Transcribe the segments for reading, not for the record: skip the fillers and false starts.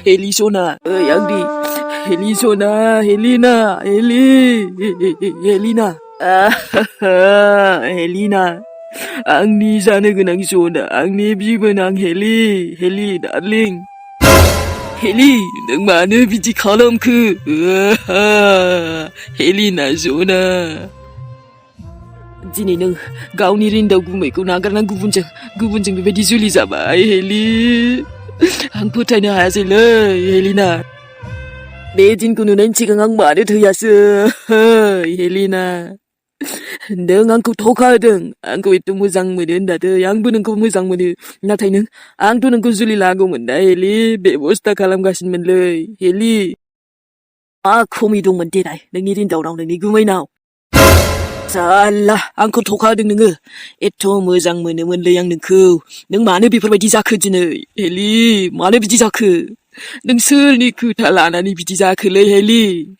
헬리소나, 양디, 헬리소나, 헬리나, 헬리나, 헬리나, 앙니 자네 근황 소나, 앙니 비근황 헬리, 달링. 헬리, 능 마늘 비지 칼럼 헬리나 소나. Dini nang gauni rinda gumai ko nagarnang gubuncang bebedi zuli zaba Heli. Ang putay na hasila Helina. Bedin ko nunan chigang ang mani tuyasa Helina. Nang ang ko tokadang ang ko ito muzang muna dati ang bunang ko muzang muna natay nang ang tunang ko zuli lago muna Heli bebosta kalam gasin man lay Heli. Komidong man tinay nang nirin daw nang ni gumay now. Salah, angko tokadang nang ito muzang muna yang nang nang mana berbedi zaku jene Heli mana bedi zaku nang serni ku talana ni bedi zaku le Heli.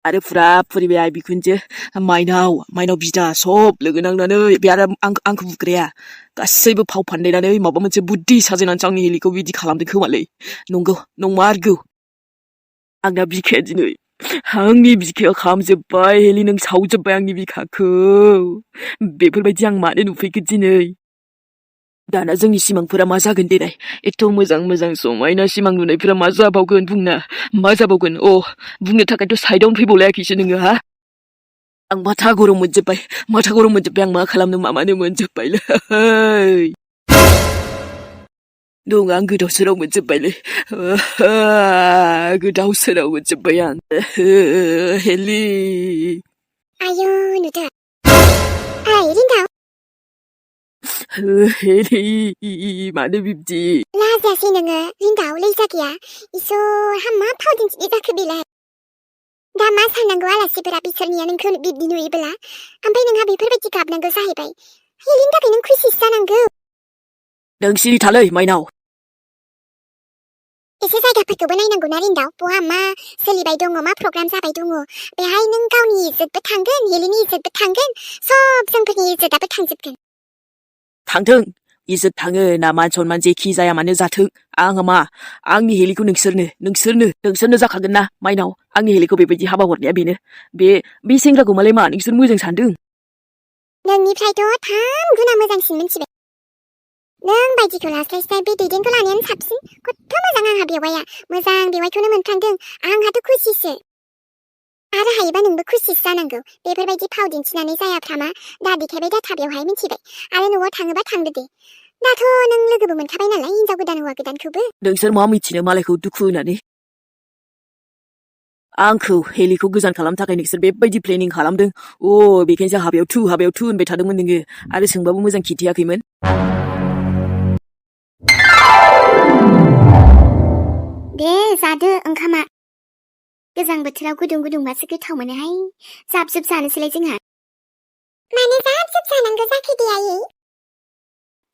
Ada pura-puri be abi kunje mainaw bida sob legenang nane biar angko bukreya गासैबो फाव फान्दायनानै माबा मोनसे बुद्धि साजायनानै आंनि हेलिखौ बिदि खालामदों खोमालै नंमारगौ आंना बिखाया दिनै आंनि बिखाया खामजोब्बाय हेलि नों सावजोब्बाय आंनि बिखाखौ बेफोरबायदि आं मानो नुफैखो दिनै दाना जोंनि सिमांफोरा मा जागोन देनाय एथ' मोजां समायना सिमां नुनायफोरा मा जाबावगोन बुंनो थाखायथ' साइडआवनो फैबावलायाखैसो नोङो हा आं माथा गरम मोनजोब्बाय आं मा खालामनो मा मानो मोनजोब्बायलै dong ang godaw soraw moonjabbayle godaw soraw moonjabbay ang Heli ayo nuda irin daw Heli mana bibdi laza si nanga rin daw laysakiya iso hamma 파우딩 이자크빌라 다마 살난거 알았시브라 비설니야는 그 bibdi nuibla ampai nang habi perbaiki kabnang go sahibay Helinda kayong kusi sananggo 당신이 달라요 마이나오 एसे जायगाफोरखौ नायनांगौ ना रिन्दाव बहा मा सोलिबाय दङ मा programme जाबाय दङ बेहाय नों गावनि इज्जतबो थांगोन हेलिनि इज्जतबो थांगोन सब जोंफोरनि इज्जतआबो थांजोबगोन थांथों इज्जत थाङो ना मान सनमान जेखि जाया मानो जाथों आङो मा आंनि हेलिखौ नोंसोरनो जाखागोन ना माइनाव आंनि हेलिखौ बेबायदि हाबा हरनाया बेनो बे सेंग्राखौ मालाय मा नोंसोर मोजां सानदों नोंनिफ्रायथ' 3 गुना मोजांसिन मोनथिबाय नों बायदिखौ लास्लायस्लाय बे दैदेनखौ लानायानो साबसिन खथ' मोजां आंहा बेवाइया मोजां बेवाइखौनो मोनफ्लांदों आंहाथ' खुसिसो आरो हायोबा नोंबो खुसिसो जानांगौ बेफोरबायदि फाव दिन्थिनानै जायाफ्रामा दा देखायबाय दाथा बेवहाय मिथिबाय आरो न'आव थाङोबा थांदो दे दाथ' नों लोगोबो मोनखाबाय नालाय हिनजाव गोदान हौवा गोदानखौबो नोंसोर मा मिथिनो मालायखौ दुखु होनानै आंखौ हेलिखौ गोजान खालामनो थाखाय नोंसोर बेबायदि प्लेनिं खालामदों बेखायनोसो हाबायाव थु होनबाय थादोंमोन नोङो आरो सोंबाबो मोजां खिन्थियाखैमोन दे जादो ओंखामा गोजां बोथोराव गुदुंबासो गोथाव मोनोहाय जाब जानोसैलाय जोंहा मानो जाब जानांगौ जाखो दे आयै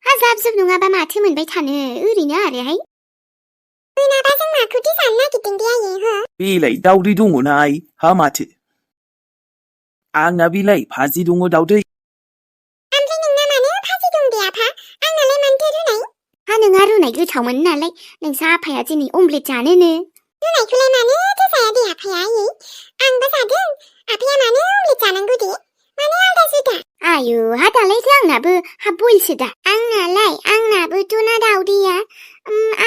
हा जाब नङाबा माथो मोनबाय थानो ओरैनो आरोहाय मोनाबा जों माखौथो जानो नागिरदों दे आयै हो बेलाय दाउदै दङना आइ हा माथो आंना बेलाय भाजि दङ दाउदै ओमफ्राय नोंना मानो भाजि दं दे आफा आंनालाय मानोथो रुनाय हा नोंहा रुनाय गोथावमोन नालाय नोंसा आफाया दिनै अमलेट जानोनो रुनायखौलाय मानोथो जाया दे आफाया आयै आंबो जादों आफाया मानो अमलेट जानांगौ दे मानो आलदा जुदा आयु हा दालायसो आंनाबो हा बइलसो दा आंनाबोथ' ना दाउदैया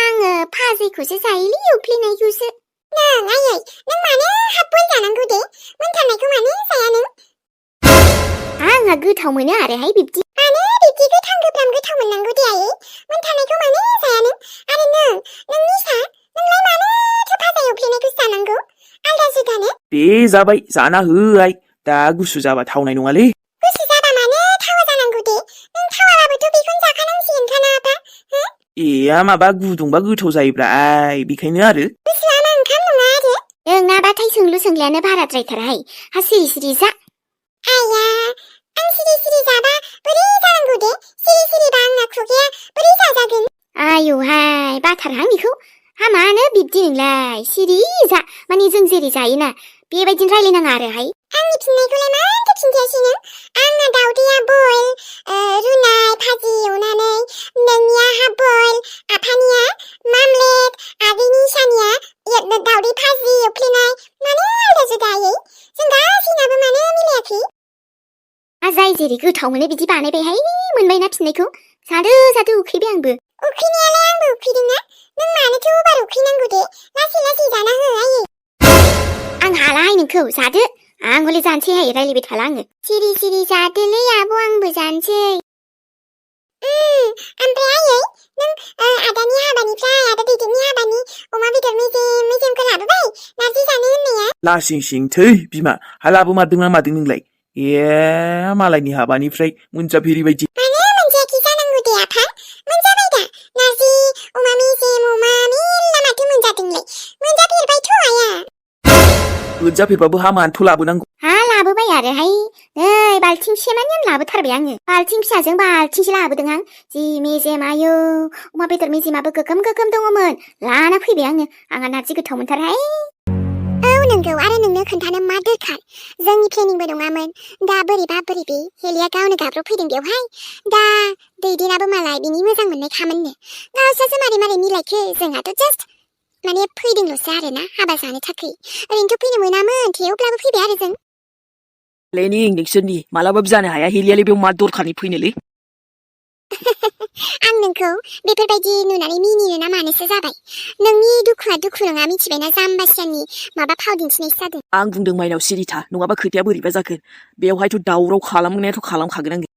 आङो भाजिखौसो जायोलै एवफ्लेनायखौसो नों आयै नों मानो हाफ बइल जानांगौ दे मोनथारनायखौ मानो जाया नों आंहा गोथाव मोनो आरोहाय बिब्दि मानो बिब्दि गोथाव मोननांगौ दे आयै मोनथारनायखौ मानो जाया नों आरो नोंनिसा नोंलाय मानोथो भाजा एवफ्लेनायखौसो जानांगौ आलदा जुदानो दे जाबाय जाना हो आइ दा गुसु जाबा थावनाय नङालै गुसु जाबा मानो थावा जानांगौ दे नों थावाबाबोथ' बेखौनो जाखानांसिगोनखा ना आपा माबा गुदुंबा गोथाव जायोब्रा आइ बेखायनो आरो गुसुआ मा ओंखाम नङा आरो नोंनाबाथाय सोंलुयानो बाराद्रायथारहाय हा सिरि जा आया आं सिरि जाबा बोरै जानांगौ दे सिरिबा आंना खुगाया बोरै जाजागोन आयुहाय बाथारहां बेखौ हा मानो बिब्दि नोंलाय सिरि जा माने जों जेरै जायोना बेबायदिनो रायलायनाङा आरोहाय आंनि फिननायखौलाय मानोथो खिन्थायासै नों आंना दावदैया बयल रुनाय भाजि एवनानै नोंनिया हाफ बयल आफानिया मामलेट आगैनि इसानिया दावदै भाजि एवफ्लेनाय मानो आलदा जुदायै जों गासैनाबो मानो मिलायाखै जाय जेरै गोथाव मोनो बिदि बानायबायहाय मोनबायना फिननायखौ सादो उखैबाय आंबो उखैनायालाय आंबो उखैदोंना नों मानोथो अभार उखैनांगौ दे लासै लासै जाना हो आयै आं हालाहाय नोंखौ जादो आं हले जानोसैहाय रायलायबाय थाला आङो सिरि सिरि जादोलै आब' आंबो जानोसै ओमफ्राय आयै नों आदानि हाबानिफ्राय आदा दैदेननि हाबानि अमा बेदर मेजेमखौ लाबोबाय नारजि जानो होननाया लासिं सिं थै बिमा हा लाबोमारदोंना मादों नोंलाय मालायनि हाबानिफ्राय मोनजाफेरि बायदि मानो मोनजायाखै जानांगौ दे आफा मोनजाबाय दा नारजि अमा मेजेम अमा मेल्ला माथो मोनजादोंलाय मोनजाफेरबायथ' आया मोनजाफेरबाबो हा मानोथ' लाबोनांगौ हा लाबोबाय आरोहाय नै बाल्थिंसे मानि आं लाबोथारबाय आङो बाल्थिं फिसाजों बाल्थिंसे लाबोदों आं जि मेजेम आयौ अमा बेदर मेजेमाबो गोगोम दङमोन लाना फैबाय आङो आंहा नारजि गोथाव मोनथारहाय औ नंगौ आरो नोंनो खोन्थानो मा दरखार जोंनि प्लेनिंबो नङामोन दा बोरैबा बोरैबि हेलिया गावनो गाब्रबफैदों बेवहाय दा दैदेनाबो मालाय बिनि मोजां मोननाय खामोननो गावस्रासो मारै मिलायखो जोंहाथ' जास्ट माने फैदोंल'सो आरोना हाबा जानो थाखाय ओरैनोथ' फैनो मोनामोन थेवब्लाबो फैबाय आरो जों प्लेनिं नोंसोरनि मालाबाबो जानो हाया हेलियालाय बेयाव मा दरखारनि फैनोलै आं नोंखौ बेफोरबायदि नुनानै मिनिनो ना मानोसो जाबाय नोंनि दुखुआ दुखु नङा मिथिबायना जाम्बासियाननि माबा फाव दिन्थिनायसो जादों आं बुंदों माइनाव सिरिथा नङाबा खोथाया बोरैबा जागोन बेवहायथ' दावराव खालामनायाथ' खालामखागोन आङो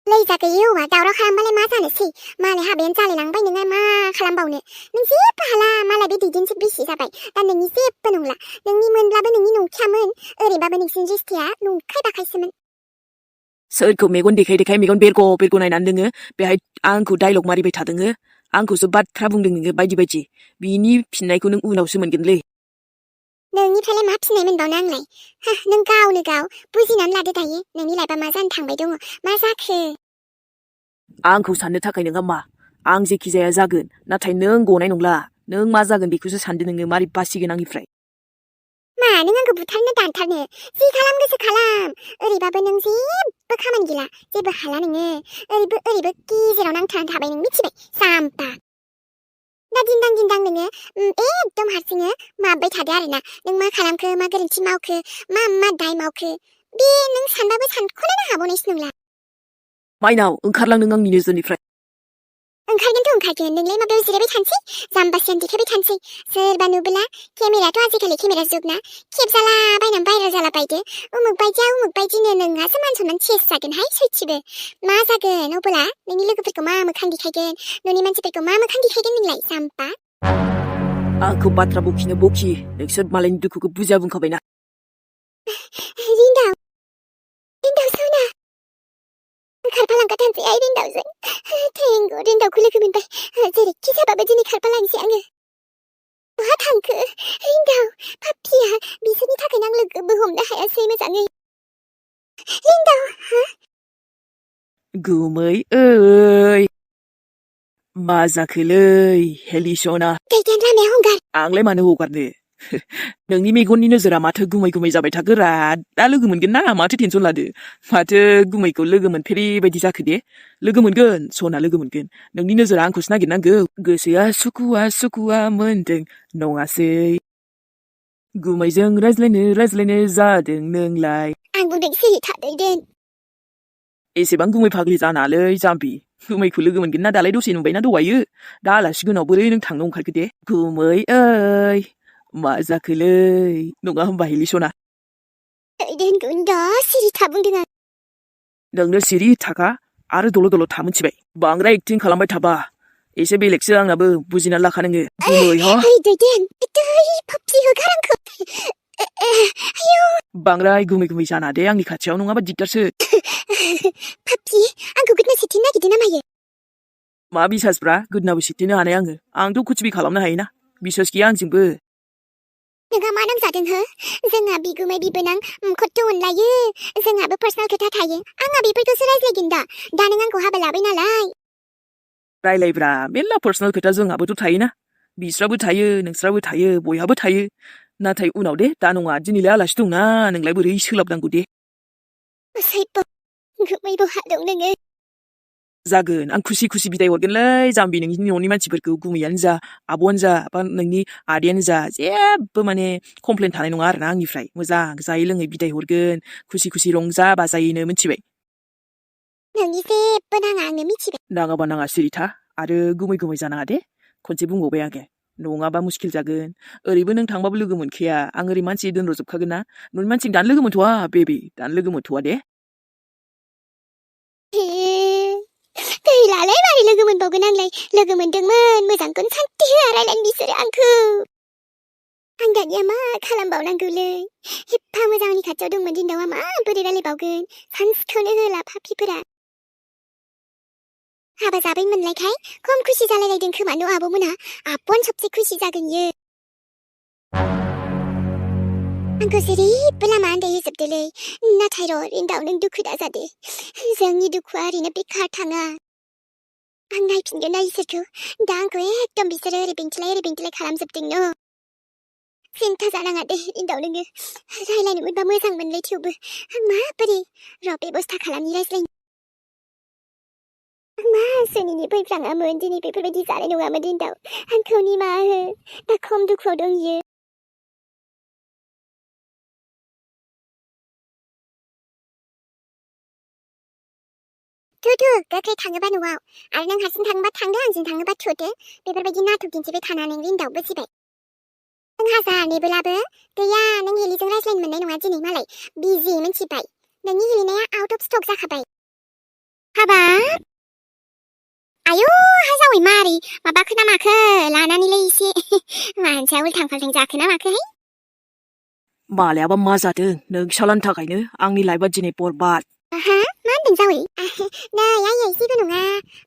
लैजा गैयै औवा दावराव खालामबालाय मा जानोसै मालाय हाबायानो जालायलांबाय नोङो मा खालामबावनो नों जेबो हाला मालाय बे दैदेनसो बिसि जाबाय दा नोंनि जेबो नंला नोंनि मोनब्लाबो नोंनि नंखायामोन ओरैबाबो नोंसिनि रिस्थिया नंखाय बाखायसोमोन सोरखौ मेगन देखाय मेगन बेरग' नायनानै नोङो बेहाय आंखौ डायलग मारिबाय थादोङो आंखौसो बाथ्रा बुंदों नोङो बायदि बिनि फिननायखौ नों उनावसो मोनगोनलै नोंनिफ्रायलाय मा फिननाय मोनबावनो आंलाय नों गावनो गाव बुजिनानै लादो दायो नोंनि लाइफआ मा जानो थांबाय दङ मा जाखो आंखौ साननो थाखाय नोंहा मा आं जेखि जाया जागोन नाथाय नों गनाय नंला नों मा जागोन बेखौसो सानदो नोङो मारै बासिगोन आंनिफ्राय मा नों आंखौ बुथारनो दानथारनो जि खालाम गोसो खालाम ओरैबाबो नों जेबो खामानि गैला जेबो हाला नोङो ओरैबो गेजेराव नांथानानै थाबाय नों मिथिबाय जाम्बा दा दिन्दां नोङो एकदम हारसिङै माबाय थादो आरोना नों मा खालामखो मा गोरोन्थि मावखो मा दाय मावखो बे नों सानबाबो सानख'लायनो हाबावनायसो नंला माइनाव ओंखारलां नों आंनि नोजोरनिफ्राय ओंखारगोन नोंलाय माबायाव जिरायबाय थानोसै जाम्बासियान देखायबाय थानोसै सोरबा नुबोला केमेराथ' आजिखालि केमेरा जुग ना खेबजाला बायनानै भाइरेल जाला बायदो उमुक बायदिनो नोंहासो मान सनमान सेस जागोनहाय सयथिबो मा जागोन अब्ला नोंनि लोगोफोरखौ मा मोखां देखायगोन न'नि मानसिफोरखौ मा मोखां देखायगोन नोंलाय जाम्बा आंखौ बाथ्रा बखिनो बखि नोंसोर मालायनि दुखुखौ बुजिया बुंखाबायना रिन्दाव सना खारफालांखाथारसै आइ रिन्दावजों थेंगौ रिन्दावखौ लोगो मोनबाय जेरैखि जाबाबो दिनै खारफालांसै आङो बहा थांखो रिन्दाव पाप्पिया बिसोरनि थाखायनो आं लोगोबो हमनो हायासै मोजाङै रिन्दाव गुमै मा जाखोलै हेलिसना दैदेन लामाया हंगार आंलाय मानो हगारनो नोंनि मेगननि नोजोरा माथो गुमै जाबाय थागोरा दा लोगो मोनगोन ना माथो टेनसन लादो माथो गुमैखौ लोगो मोनफेरै बायदि जाखो दे लोगो मोनगोन सना लोगो मोनगोन नोंनि नोजोरा आंखौसो नागिरनांगौ गोसोआ सुखुवा मोनदों नङासै गुमैजों रायज्लायनो जादों नोंलाय आं बुंदों सिरि था दैदेन एसेबां गुमै फाग्लि जानालै जाम्बि गुमैखौ लोगो मोनगोन ना दालाय दसे नुबायना दहायो दा आलासि गोनाव बोरै नों थांनो ओंखारखो दे गुमै मा जाखोलै नङा होमबा हेलिसना दैदेनखौ दा सिरि था बुंदों आं नोंनो सिरि थाखा आरो दल' था मिथिबाय बांद्राय एक्टिं खालामबाय थाबा एसे बेलेगसो आंनाबो बुजिनानै लाखा नोङो गुमै दैदेन पाप्पि होगार आंखौ बांद्राय गुमै जाना दे आंनि खाथियाव नङाबा दिगदारसो पाप्पि आंखौ गोदना सिथिनो नागिरदों ना मायो मा बिसासब्रा गोदनाबो सिथिनो हानाय आंथ' कुचबि खालामनो हायोना बिसास गैया आंजोंबो नोंहा मा नांजादों हो जोंहा बिगुमै बिबोनां खथ्थ' अनलायो जोंहाबो पार्सनेल खोथा थायो आंहा बेफोरखौसो रायज्लायगोन दा नों आंखौ हाबा लाबाय नालाय रायलायब्रा मेल्ला पार्सनेल खोथा जोंहाबोथ' थायोना बिस्राबो थायो नोंस्राबो थायो बयहाबो थायो नाथाय उनाव दे दा नङा दिनैलाय आलासि दंना नोंलाय बोरै सोलाबनांगौ दे सैबो गोमैबो हादों नोङो जागोन आं खुसि खुसि बिदाय हरगोनलै जाम्बि नोंनि न'नि मानसिफोरखौ गुमैयानो जा आब'आनो जा बा नोंनि आदैयानो जा जेबो माने कमप्लेन थानाय नङा आरोना आंनिफ्राय मोजां जायै लोङै बिदाय हरगोन खुसि खुसि रंजा बाजायैनो मिथिबाय नोंनि जेबो नाङा आङो मिथिबाय नाङाबा नाङा सिरि था आरो गुमै गुमै जानाङा दे खनसे बुंबावबाय आङो नङाबा मुस्किल जागोन ओरैबो नों थांबाबो लोगो मोनखाया आं ओरै मानसि दोनहरजोबखागोन ना न'नि मानसिजों दानो लोगो मोनथ'वा बेबि दानो लोगो मोनथ'वा दे गैलालै मारै लोगो मोनबावगोन आंलाय लोगो मोनदोंमोन मोजांखौनो सान्थि होआ रायलायनो बिसोरो आंखौ आं दानिया मा खालामबावनांगौलै एफा मोजां आंनि खाथियाव दंमोन दिनदावा माबोरै रायलायबावगोन सान्सखौनो होला पापिफोरा हाबा जाबाय मोनलायखाय खम खुसि जालायलायदों खोमा न' आब'मोनहा आब'आनो सबसे खुसि जागोन इयो आंखौ जेरैबो लामा आन्दायहोजोबदोलै नाथाय र' रिन्दाव नों दुखु दाजादे जोंनि दुखुआ ओरैनो बेखार थाङा आं नायफिनगोन ना इसोरखौ दा आंखौ एकदम बिसोरो ओरै बेंथिलाय खालामजोबदों न' सिन्था जानाङा दे रिन्दाव नोङो रायलायनो मोनबा मोजां मोनलै थेवबो आं माबोरै र' बेबस्था खालामनि रायज्लायनो मा सोरनिनि फैफ्राङामोन दिनै बेफोरबायदि जानाय नङामोन रिन्दाव आंखौ निमाहा हो दा खम दुखुआव दं इयो थुथु गोख्रै थाङोबा न'आव आरो नों हारसिं थाङोबा थांदो आंजों थाङोबा थुदो बेफोरबायदि नाटक दिन्थिबाय थानानै रिन्दाव बुजिबाय नों हाजार नेबोलाबो गैया नों हेलिजों रायज्लायनो मोननाय नङा दिनै मालाय बिजि मिथिबाय नोंनि हेलिनाया आउट अफ स्टक जाखाबाय हाबाब आयौ हा जावै मारै माबाखो ना माखो लानानैलाय एसे मानसिया उल्थां फाल्थां जाखो ना माखोहाय बालायाबा मा जादों नों फिसालानि थाखायनो आंनि लाइफआ दिनै बरबाद मा होनदों जावै नै आयै जेबो नङा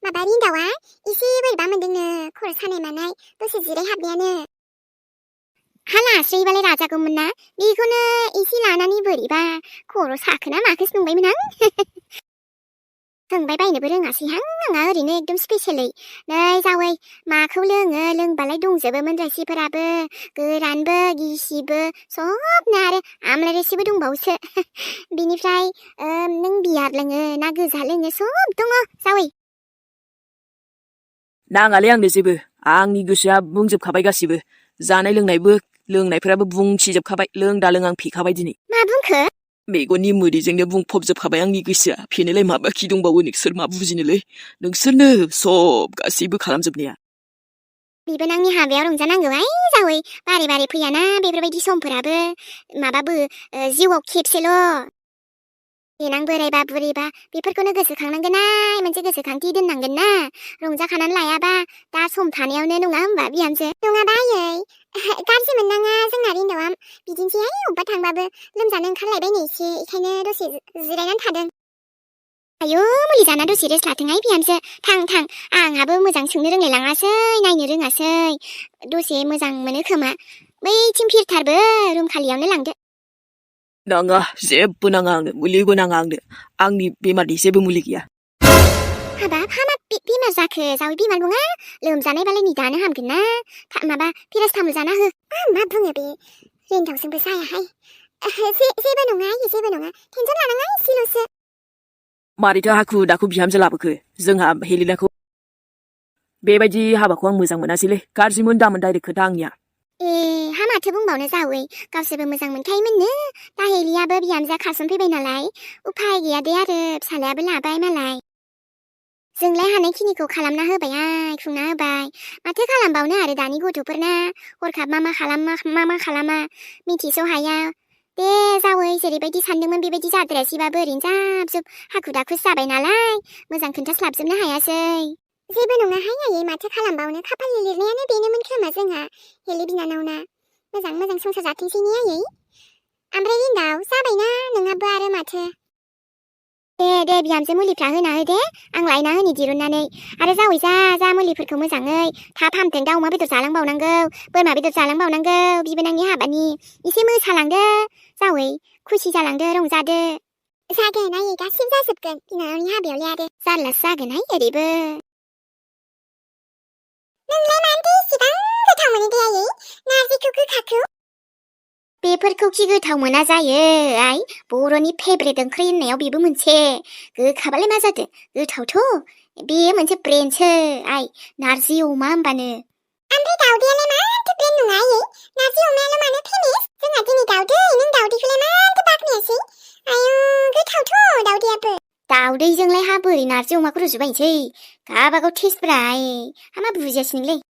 माबा रिन्दावा एसे बोरैबा मोनदोंनो खर' सानाय मानाय दसे जिरायहाबनायानो हालास्रैबालाय राजागौमोन ना बेखौनो एसे लानानै बोरैबा खर' साखोना माखोसो नंबायमोन आं सोंबाय बायनोबो रोङासैहां आंहा ओरैनो एकदम स्पेसियलै नै जावै माखौ लोङो लोंबालाय दंजोबोमोन रोसिफोराबो गोरानबो गिसिबो सबनो आरो आमलाय रोसिबो दंबावोसो बिनिफ्राय नों बियार लोङो ना गोजा लोङो सब दङ जावै नाङालै आंनो जेबो आंनि गोसोआ बुंजोबखाबाय गासिबो जानाय लोंनायबो लोंनायफोराबो बुंथिजोबखाबाय लों दा लों आं फेखाबाय दिनै मा बुंखो मेगननि मोदैजोंनो बुंफबजोबखाबाय आंनि गोसोआ फेनोलाय माबा खि दंबावो नोंसोर मा बुजिनोलै नोंसोरनो सब गासैबो खालामजोबनाया बिबोनांनि हाबायाव रंजानांगौहाय जावै बारे बारे फैयाना बेफोरबायदि समफोराबो माबाबो जिउआव खेबसेल' देनां बोरायबा बुरैबा बेफोरखौनो गोसोखांनांगोनहाय मोनसे गोसोखांथि दोननांगोन ना रंजाखानानै लायाबा दा सम थानायावनो नङा होमबा बिहामजो नङाबा आयै गाज्रि मोननाङा जोंना रिन्दावा बिदिनोसैहाय अबेबा थांबाबो लोमजानो ओंखारलायबायनो एसे बेखायनो दसे जिरायनानै थादों आयौ मुलि जाना दसे रेस्ट लाथोंहाय बिहामजो थां आंहाबो मोजां सोंनो रोंलायलाङासै नायनो रोङासै दसे मोजां मोनो खोमा बैथिं फिरथारबो रुम खालियावनो लांदो नाङा जेबो नाङा आंनो मुलिबो नाङा आंनो आंनि बेमारनि जेबो मुलि गैया हाबाब हामा बेमार जाखो जावै बेमार नङा लोमजानायबालाय नै दानो हामगोन ना माबा पेरासटामल जाना हो मा बुङो बे रेन्दावजोंबो जायाहाय जेबो नङा जेबो नङा टेनसन लानाङा एसेल'सो मारैथो हाखु दाखु बिहामजो लाबोखो जोंहा हेलिनाखौ बेबायदि हाबाखौ आं मोजां मोनासैलै गाज्रिमोन दामोन डाइरेक्ट खोथा आंनिया हा माथो बुंबावनो जावै गावसोरबो मोजां मोनखायोमोननो दा हेलियाबो बिहामजोआ खारसनफैबाय नालाय उफाय गैया दे आरो फिसालायाबो लाबाय मालाय जोंलाय हानायखिनिखौ खालामना होबाय खुंना होबाय माथो खालामबावनो आरो दानि गथ'फोरना हरखाब मा खालामा मिथिस' हाया दे जावै जेरैबायदि सानदोंमोन बेबायदि जाद्रायासैबाबो ओरैनो जाब जुब हाखु दाखुसो जाबाय नालाय मोजां खोन्थास्लाबजोबनो हायासै जेबो नङाहाय आयै माथो खालामबावनो खाफालनि लिरनायानो बेनोमोन खोमा जोंहा हेलि बिनानावना मोजां संसार जाथोंसै ने आयै ओमफ्राय रिन्दाव जाबायना नोंहाबो आरो माथो दे बिहामजो मुलिफ्रा होना हो दे आं लायना होनि दिरुननानै आरो जावै जा मुलिफोरखौ मोजाङै थाब हामथों दाउ अमा बेदर जालांबावनांगौ बोरमा बेदर जालांबावनांगौ बिबोनांनि हाबानि एसे मोसालांदो जावै खुसि जालांदो रंजादो जागोन आयै गासिबो जाजोबगोन बिनानावनि हाबायावलाय आरो जारलासो जागोनहाय ओरैबो नोंलाय मानोथो इसेबां गोथाव मोनो दे आयै नारजिखौ गोखाखौ बेफोरखौ खि गोथाव मोना जायो आइ बर'नि फेभरेट ओंख्रि होननायाव बेबो मोनसे गोखाबालाय मा जादों गोथावथ' बेयो मोनसे ब्रेन्डसो आइ नारजि अमा होमबानो ओमफ्राय दावदैयालाय मानोथो ब्रेन्ड नङा आयै नारजि अमायाल' मानो फेमास जोंहा दिनै दावदै नों दावदैखौलाय मानोथो बाख्नायासै आयु गोथावथ' दावदैयाबो दावदैजोंलाय हा बोरै नारजि अमाखौ रुजुबायनोसै गाबागाव टेस्टब्रा आइ हा मा बुजियासै नोंलाय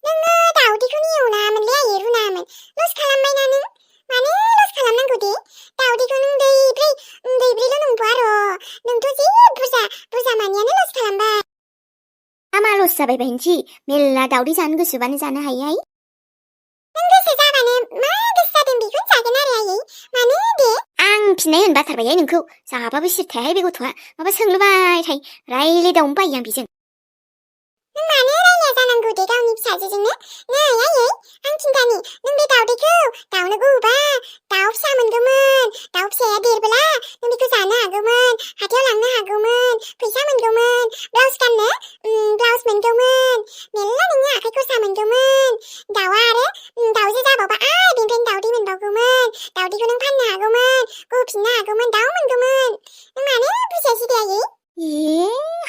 नोङो दावदैखौनो एवनाङामोनलै आयै रुनाङामोन लस खालामबायना नों मानो लस खालामनांगौ दे दावदैखौ नों दैब्रैल' नंबावा र' नोंथ' जि बुरजा मानियानो लस खालामबाय मा लस जाबाय बायनोसै मेल्ला दावदै जानो गोसोबानो जानो हायो आइ नों गोसो जाबानो मा गोसो जादों बेखौनो जागोन आरो आयै मानो दे आं फिननाय होनबाथारबाय नोंखौ जाबाबो सिरिथायाहाय बे गथ'आ माबा सोंलुबाय थायो रायलायदावनो बायो आं बेजों नों मानो रायलाया जानांगौ दे गावनि फिसाजोजोंनो नै आयै आं खिन्थानि नों बे दावदैखौ दाउनो गहोबा दाउ फिसा मोनगौमोन दाउ फिसाया देरबोला नों बेखौ जानो हागौमोन हाथायाव लांनो हागौमोन फैसा मोनगौमोन ब्लाउस गाननो ब्लाउस मोनगौमोन मेल्ला नोंनि आखाइ खरसा मोनगौमोन दाउआ आरो दाउजो जाबावबा बेनिफ्रायनो दावदै मोनबावगौमोन दावदैखौ नों फाननो हागौमोन गहोफिननो हागौमोन दाउ मोनगौमोन नों मानो बुजियासै दे आयै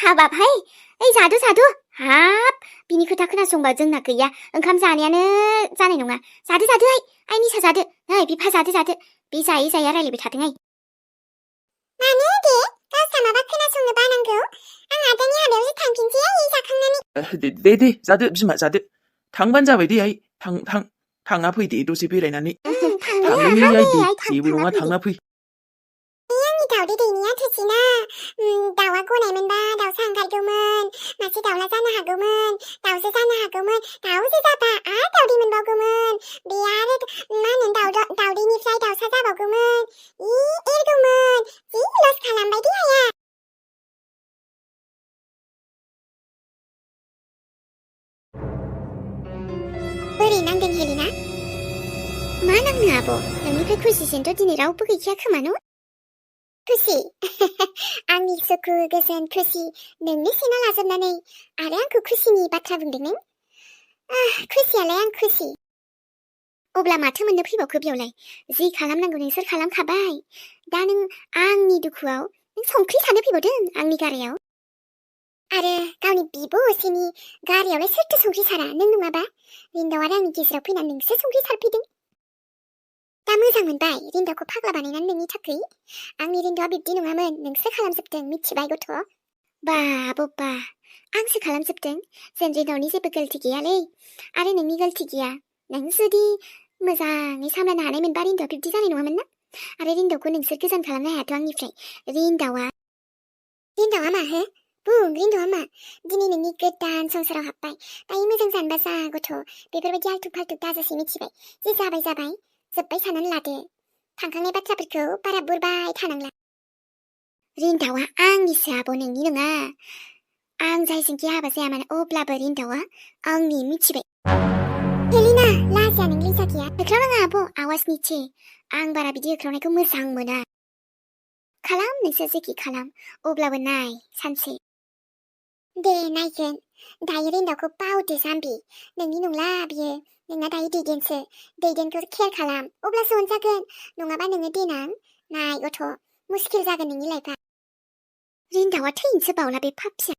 हाबाबहाय ओइ जादो हाब बिनि खोथा खोनासंबा जोंना गैया ओंखाम जानायानो जानाय नङा जादो आइ आइ निसा जादो नै बिफा जादो बे जायै जाया रायलायबाय थादों आइ मानो दे गावसा माबा खोनासंनो बानांगौ आं आदानि हाबायावसो थांफिनसै आइ जाखांनानै दे जादो बिमा जादो थांबानो जाबाय दे आइ थाङा फै दे दसे बेरायनानै थांलै आइ दे जेबो नङा थांना फै दावदै दैनाया थोसिना दाउआ गनाय मोनबा दाउसा ओंखारगौमोन मासे दाउला जानो हागौमोन दाउजो जानो हागौमोन दाउजो जाबा आरो दावदै मोनबावगौमोन बे आरो मा होनो दावदैनिफ्राय दाउसा जाबावगौमोन एरगौमोन जि लस खालामबाय दे आइया बोरै नांदों हेलिना मा नांनो आब' नोंनिफ्राय खुसिसिनथ' दिनै रावबो गैखाया खोमा न' खुसि आंनि सुखु गोजोन खुसि नोंनो सेना लाजोबनानै आरो आंखौ खुसिनि बाथ्रा बुंदों नों खुसियालाय आं खुसि अब्ला माथो मोननो फैबावखो बेयावलाय जि खालामनांगौ नोंसोर खालामखाबाय दा नों आंनि दुखुआव नों संख्रि सानो फैबावदों आंनि गारायाव आरो गावनि बिब' असेनि गारायावलाय सोरथो संख्रि सारा नों नङाबा रिन्दाव आरो आंनि गेजेराव फैनानै नोंसो संख्रि सारफैदों दा मोजां मोनबाय रिन्दावखौ फाग्ला बानायनानै नोंनि थाखै आंनि रिन्दावा बिब्दि नङामोन नोंसो खालामजोबदों मिथिबाय गथ' बा आंसो खालामजोबदों जों रिन्दावनि जेबो गलति गैयालै आरो नोंनि गलति गैया नों जुदि मोजाङै सामलायनो हानाय मोनबा रिन्दावा बिब्दि जानाय नङामोन ना आरो रिन्दावखौ नोंसोर गोजान खालामनो हायाथ' आंनिफ्राय रिन्दावा मा हो बुं रिन्दावा मा दिनै नोंनि गोदान संसाराव हाबबाय दायो मोजां जानबा जा गथ' बेफोरबायदि आल्थुक फाल्थुक दाजासै मिथिबाय जे जाबाय जोब्बाय साननानै लादो थांखांनाय बाथ्राफोरखौ बारा बुरबाय थानांला रिन्दावा आंनिसो आब' नोंनि नङा आं जायजोंखि हाबा जाया मानो अब्लाबो रिन्दावा आंनि मिथिबाय हेलिना लाजिया नों लिजा गैया होख्रावनाङा आब' आवाजनिसो आं बारा बिदि होख्रावनायखौ मोजां मोना खालाम नोंसोर जेखि खालाम अब्लाबो नाय सानसे दे नायगोन दायो रिन्दावखौ बावदो जाम्बि नोंनि नंला बियो नोंना दायो दैदेनखौ केयार खालाम अब्लासो अनजागोन नङाबा नोङो देनां नाय गथ' मुस्किल जागोन नोंनि लाइफआ रिन्दावा थैनोसो बावला बे फाफिया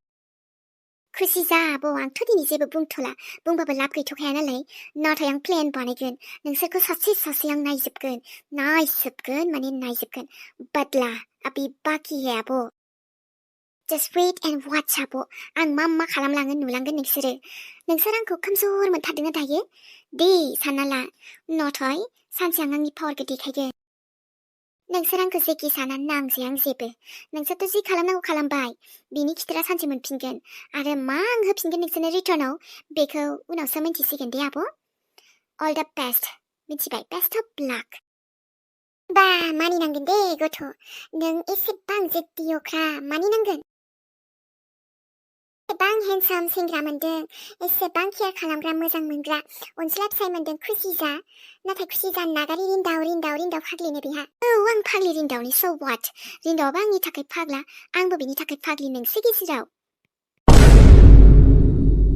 खुसि जा आब' आंथ' दिनै जेबो बुंथ'ला बुंबाबो लाब गैथ'खाया नालाय नाथाय आं प्लेन बानायगोन नोंसोरखौ सासे आं नायजोबगोन बदला अभी बाकी है आब' Just wait and watch आब' आं मा खालामलाङो नुलांगोन नोंसोर आंखौ खोमजोर मोनथारदोंना दायो दे सानना ला नाथाय सानसे आं आंनि पावारखौ देखायगोन नोंसोर आंखौ जेखि साना नांजै आं जेबो नोंसोरथ' जि खालामनांगौ खालामबाय बिनि खिथेरा सानसे मोनफिनगोन आरो मा आं होफिनगोन नोंसोरनो रिटार्नाव बेखौ उनावसो मिन्थिसिगोन दे आब' अल द बेस्ट मिथिबाय बेस्ट अफ लाक बा मानिनांगोन दे गथ' नों एसेबां जेद्दि अख्रा मानिनांगोन एसेबां हेन्डसाम सेंग्रा मोनदों एसेबां केयार खालामग्रा मोजां मोनग्रा अनसुला फिसाय मोनदों खुसि जा नाथाय खुसि जानो नागारि रिन्दाव फाग्लिनो बेहा आं फाग्लि रिन्दावनि सो वाट रिन्दावाबो आंनि थाखाय फाग्ला आंबो बिनि थाखाय फाग्लि नोंसो गेजेराव